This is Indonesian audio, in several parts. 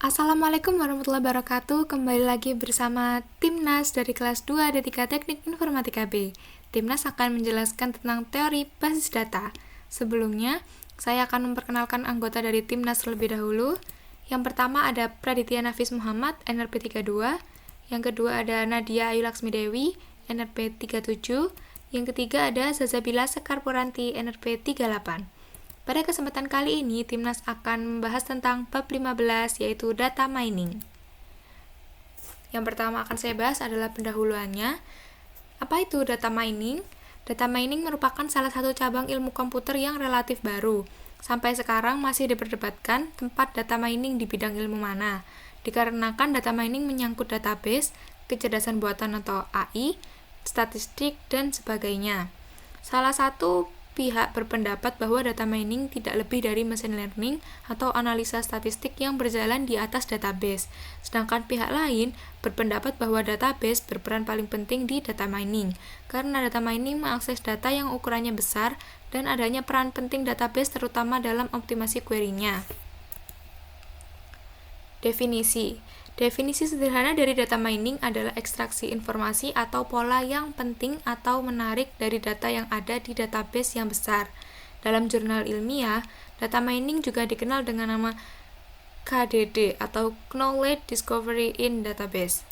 Assalamualaikum warahmatullahi wabarakatuh. Kembali lagi bersama Timnas dari kelas 2 D3 Teknik Informatika B. Timnas akan menjelaskan tentang teori basis data. Sebelumnya, saya akan memperkenalkan anggota dari Timnas terlebih dahulu. Yang pertama ada Praditya Nafis Muhammad, NRP 32. Yang kedua ada Nadia Ayu Laksmi Dewi, NRP 37. Yang ketiga ada Zazabila Sekar Puranti, NRP 38. Pada kesempatan kali ini, Timnas akan membahas tentang bab 15, yaitu data mining. Yang pertama akan saya bahas adalah pendahuluannya. Apa itu data mining? Data mining merupakan salah satu cabang ilmu komputer yang relatif baru. Sampai sekarang masih diperdebatkan tempat data mining di bidang ilmu mana, dikarenakan data mining menyangkut database, kecerdasan buatan atau AI, statistik, dan sebagainya. Salah satu pihak berpendapat bahwa data mining tidak lebih dari machine learning atau analisa statistik yang berjalan di atas database. Sedangkan pihak lain berpendapat bahwa database berperan paling penting di data mining, karena data mining mengakses data yang ukurannya besar dan adanya peran penting database terutama dalam optimasi query-nya. Definisi sederhana dari data mining adalah ekstraksi informasi atau pola yang penting atau menarik dari data yang ada di database yang besar. Dalam jurnal ilmiah, data mining juga dikenal dengan nama KDD atau Knowledge Discovery in Database.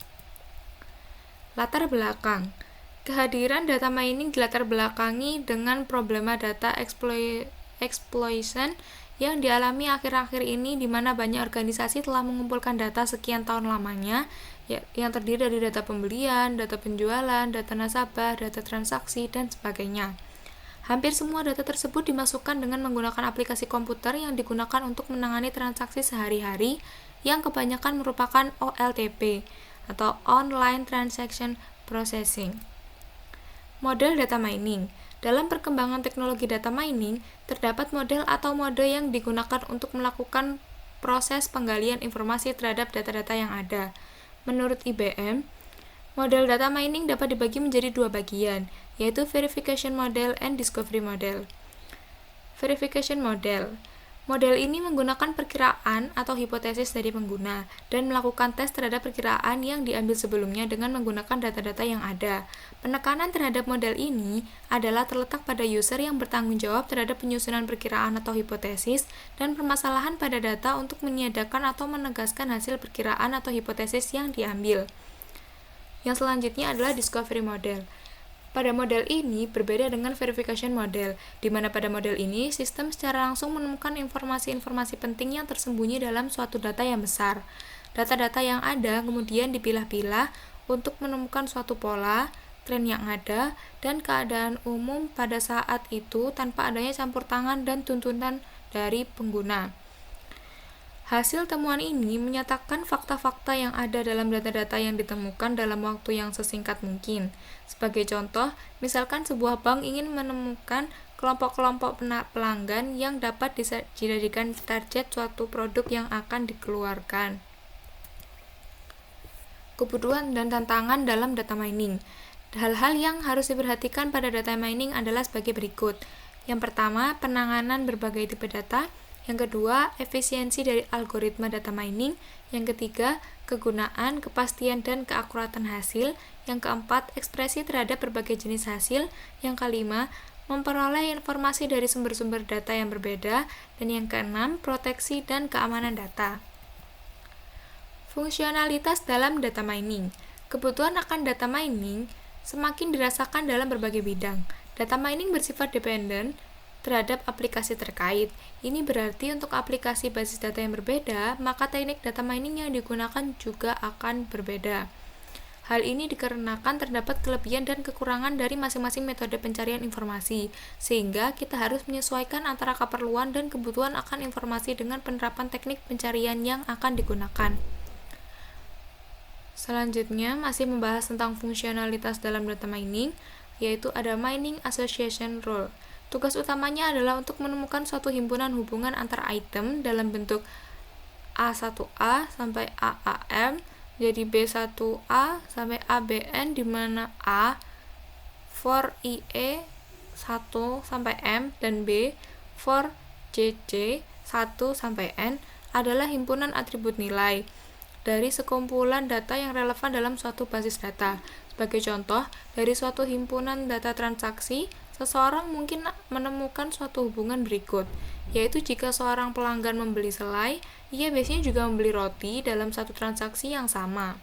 Latar belakang. Kehadiran data mining dilatar belakangi dengan problema data exploitation yang dialami akhir-akhir ini, di mana banyak organisasi telah mengumpulkan data sekian tahun lamanya, yang terdiri dari data pembelian, data penjualan, data nasabah, data transaksi, dan sebagainya. Hampir semua data tersebut dimasukkan dengan menggunakan aplikasi komputer yang digunakan untuk menangani transaksi sehari-hari, yang kebanyakan merupakan OLTP, atau Online Transaction Processing. Model data mining. Dalam perkembangan teknologi data mining, terdapat model atau mode yang digunakan untuk melakukan proses penggalian informasi terhadap data-data yang ada. Menurut IBM, model data mining dapat dibagi menjadi dua bagian, yaitu verification model and discovery model. Verification model. Model ini menggunakan perkiraan atau hipotesis dari pengguna dan melakukan tes terhadap perkiraan yang diambil sebelumnya dengan menggunakan data-data yang ada. Penekanan terhadap model ini adalah terletak pada user yang bertanggung jawab terhadap penyusunan perkiraan atau hipotesis dan permasalahan pada data untuk meniadakan atau menegaskan hasil perkiraan atau hipotesis yang diambil. Yang selanjutnya adalah discovery model. Pada model ini berbeda dengan verification model, di mana pada model ini sistem secara langsung menemukan informasi-informasi penting yang tersembunyi dalam suatu data yang besar. Data-data yang ada kemudian dipilah-pilah untuk menemukan suatu pola, tren yang ada, dan keadaan umum pada saat itu tanpa adanya campur tangan dan tuntutan dari pengguna. Hasil temuan ini menyatakan fakta-fakta yang ada dalam data-data yang ditemukan dalam waktu yang sesingkat mungkin. Sebagai contoh, misalkan sebuah bank ingin menemukan kelompok-kelompok pelanggan yang dapat dijadikan target suatu produk yang akan dikeluarkan. Kebutuhan dan tantangan dalam data mining. Hal-hal yang harus diperhatikan pada data mining adalah sebagai berikut. Yang pertama, penanganan berbagai tipe data. Yang kedua, efisiensi dari algoritma data mining. Yang ketiga, kegunaan, kepastian, dan keakuratan hasil. Yang keempat, ekspresi terhadap berbagai jenis hasil. Yang kelima, memperoleh informasi dari sumber-sumber data yang berbeda. Dan yang keenam, proteksi dan keamanan data. Fungsionalitas dalam data mining. Kebutuhan akan data mining semakin dirasakan dalam berbagai bidang. Data mining bersifat dependen terhadap aplikasi terkait. Ini berarti untuk aplikasi basis data yang berbeda, maka teknik data mining yang digunakan juga akan berbeda. Hal ini dikarenakan terdapat kelebihan dan kekurangan dari masing-masing metode pencarian informasi, sehingga kita harus menyesuaikan antara keperluan dan kebutuhan akan informasi dengan penerapan teknik pencarian yang akan digunakan. Selanjutnya, masih membahas tentang fungsionalitas dalam data mining, yaitu ada Mining Association Rule. Tugas utamanya adalah untuk menemukan suatu himpunan hubungan antar item dalam bentuk A1A sampai AAM, jadi B1A sampai ABN, di mana A for IE 1 sampai M dan B for JJ 1 sampai N adalah himpunan atribut nilai dari sekumpulan data yang relevan dalam suatu basis data. Sebagai contoh, dari suatu himpunan data transaksi, seseorang mungkin menemukan suatu hubungan berikut, yaitu jika seorang pelanggan membeli selai, ia biasanya juga membeli roti dalam satu transaksi yang sama.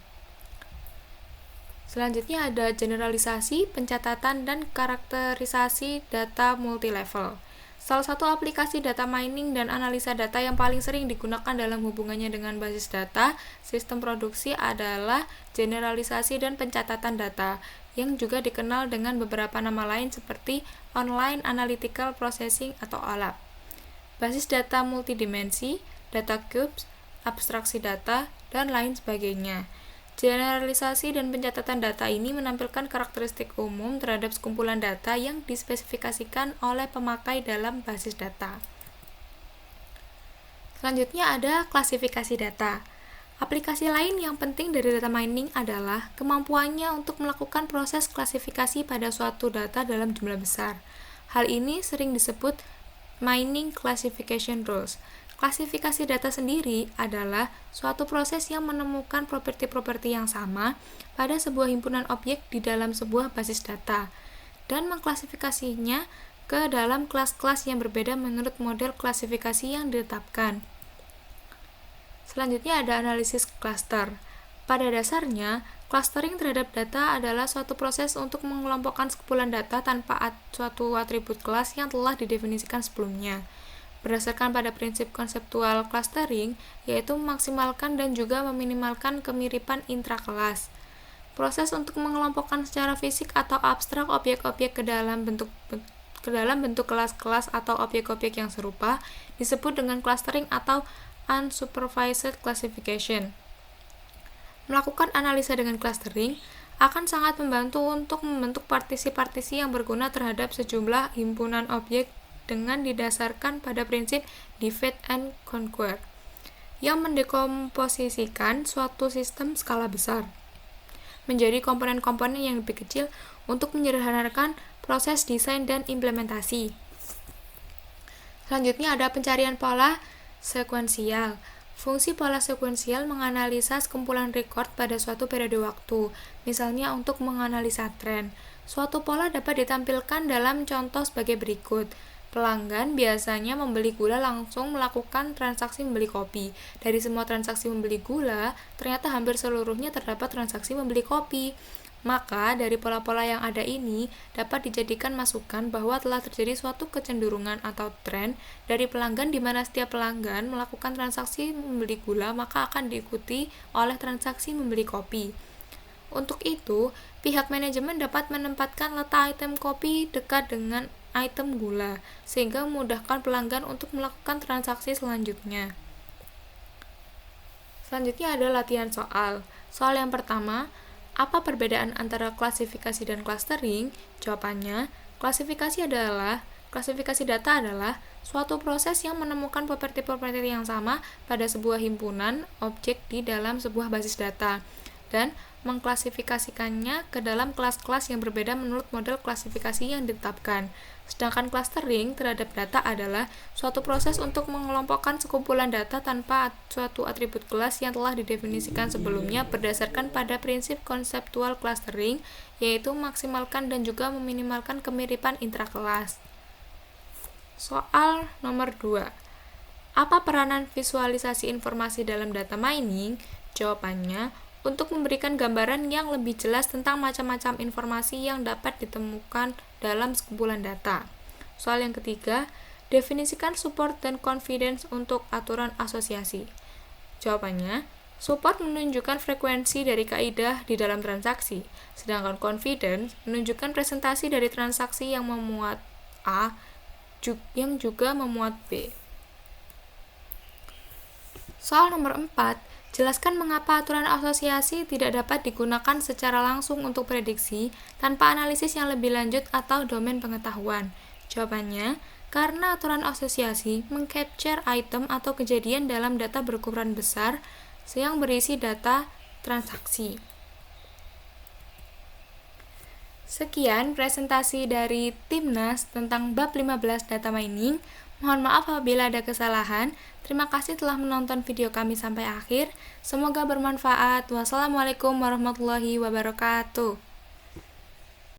Selanjutnya ada generalisasi, pencatatan, dan karakterisasi data multilevel. Salah satu aplikasi data mining dan analisa data yang paling sering digunakan dalam hubungannya dengan basis data, sistem produksi adalah generalisasi dan pencatatan data, yang juga dikenal dengan beberapa nama lain seperti Online Analytical Processing atau OLAP. Basis data multidimensi, data cubes, abstraksi data, dan lain sebagainya. Generalisasi dan pencatatan data ini menampilkan karakteristik umum terhadap sekumpulan data yang dispesifikasikan oleh pemakai dalam basis data. Selanjutnya ada klasifikasi data. Aplikasi lain yang penting dari data mining adalah kemampuannya untuk melakukan proses klasifikasi pada suatu data dalam jumlah besar. Hal ini sering disebut mining classification rules. Klasifikasi data sendiri adalah suatu proses yang menemukan properti-properti yang sama pada sebuah himpunan objek di dalam sebuah basis data dan mengklasifikasinya ke dalam kelas-kelas yang berbeda menurut model klasifikasi yang ditetapkan. Selanjutnya ada analisis cluster. Pada dasarnya, clustering terhadap data adalah suatu proses untuk mengelompokkan sekumpulan data tanpa suatu atribut kelas yang telah didefinisikan sebelumnya. Berdasarkan pada prinsip konseptual clustering, yaitu memaksimalkan dan juga meminimalkan kemiripan intrakelas. Proses untuk mengelompokkan secara fisik atau abstrak objek-objek ke dalam bentuk kelas-kelas atau objek-objek yang serupa disebut dengan clustering atau unsupervised classification. Melakukan analisa dengan clustering akan sangat membantu untuk membentuk partisi-partisi yang berguna terhadap sejumlah himpunan objek dengan didasarkan pada prinsip divide and conquer yang mendekomposisikan suatu sistem skala besar menjadi komponen-komponen yang lebih kecil untuk menyederhanakan proses desain dan implementasi. Selanjutnya ada pencarian pola sekuensial. Fungsi pola sekuensial menganalisa sekumpulan record pada suatu periode waktu, misalnya untuk menganalisa tren. Suatu pola dapat ditampilkan dalam contoh sebagai berikut. Pelanggan biasanya membeli gula langsung melakukan transaksi membeli kopi. Dari semua transaksi membeli gula, ternyata hampir seluruhnya terdapat transaksi membeli kopi. Maka, dari pola-pola yang ada ini, dapat dijadikan masukan bahwa telah terjadi suatu kecenderungan atau tren dari pelanggan di mana setiap pelanggan melakukan transaksi membeli gula, maka akan diikuti oleh transaksi membeli kopi. Untuk itu, pihak manajemen dapat menempatkan letak item kopi dekat dengan item gula, sehingga memudahkan pelanggan untuk melakukan transaksi selanjutnya. Selanjutnya ada latihan soal. Soal yang pertama, apa perbedaan antara klasifikasi dan clustering? Jawabannya, klasifikasi data adalah suatu proses yang menemukan properti-properti yang sama pada sebuah himpunan objek di dalam sebuah basis data dan mengklasifikasikannya ke dalam kelas-kelas yang berbeda menurut model klasifikasi yang ditetapkan. Sedangkan clustering terhadap data adalah suatu proses untuk mengelompokkan sekumpulan data tanpa suatu atribut kelas yang telah didefinisikan sebelumnya berdasarkan pada prinsip konseptual clustering, yaitu memaksimalkan dan juga meminimalkan kemiripan intrakelas. Soal nomor 2. Apa peranan visualisasi informasi dalam data mining? Jawabannya, untuk memberikan gambaran yang lebih jelas tentang macam-macam informasi yang dapat ditemukan dalam sekumpulan data. Soal yang ketiga, definisikan support dan confidence untuk aturan asosiasi. Jawabannya, support menunjukkan frekuensi dari kaidah di dalam transaksi, sedangkan confidence menunjukkan presentasi dari transaksi yang memuat A yang juga memuat B. Soal nomor 4, jelaskan mengapa aturan asosiasi tidak dapat digunakan secara langsung untuk prediksi tanpa analisis yang lebih lanjut atau domain pengetahuan. Jawabannya, karena aturan asosiasi mengcapture item atau kejadian dalam data berukuran besar yang berisi data transaksi. Sekian presentasi dari Timnas tentang bab 15 data mining. Mohon maaf apabila ada kesalahan. Terima kasih telah menonton video kami sampai akhir. Semoga bermanfaat. Wassalamualaikum warahmatullahi wabarakatuh.